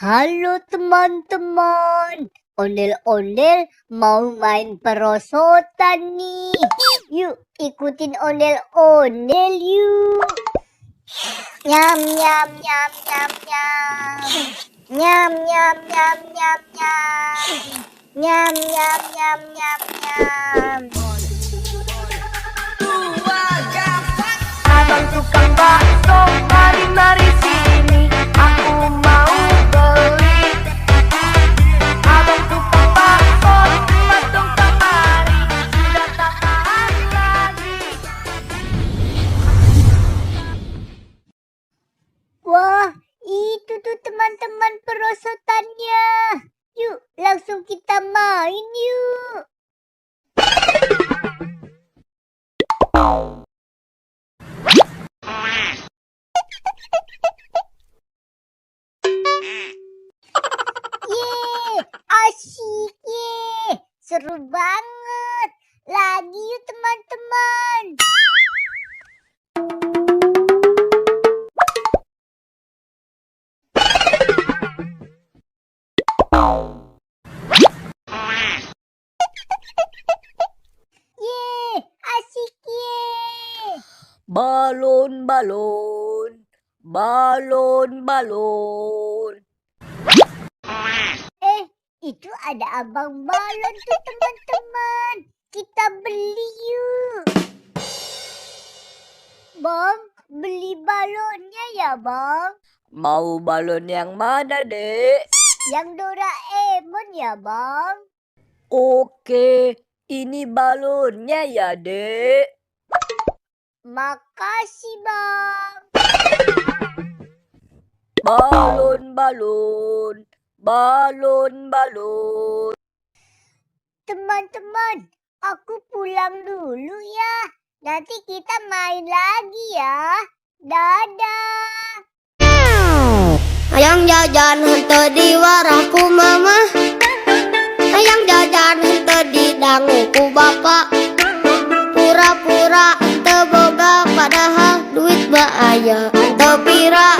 Halo teman-teman, ondel-ondel mau main perosotan nih. Yuk ikutin ondel-ondel yuk. Nyam nyam nyam nyam nyam. Nyam nyam nyam nyam nyam. Nyam nyam nyam nyam nyam. Abang tukang bakso, mari sini, aku mau beli. Abang tukang bakso, cepat dong kemari, sudah tak tahan lagi. Wah, itu tuh teman-teman perosotannya. Yuk, langsung kita main yuk. Yeay, asyik yeay. Seru banget. Lagi yuk teman-teman. Yeay, asyik yeay. Balon, balon, balon, balon. Itu ada abang balon tuh teman-teman. Kita beli yuk. Bang, beli balonnya ya bang. Mau balon yang mana, Dek? Yang Doraemon ya bang. Oke, ini balonnya ya, Dek. Makasih bang. Balon, balon, balon, balon. Teman-teman, aku pulang dulu ya. Nanti kita main lagi ya. Dadah. Hayang jajan henteu di warahku mama, hayang jajan henteu di danguku bapak. Pura-pura teu boga padahal duit ba aya teu pira.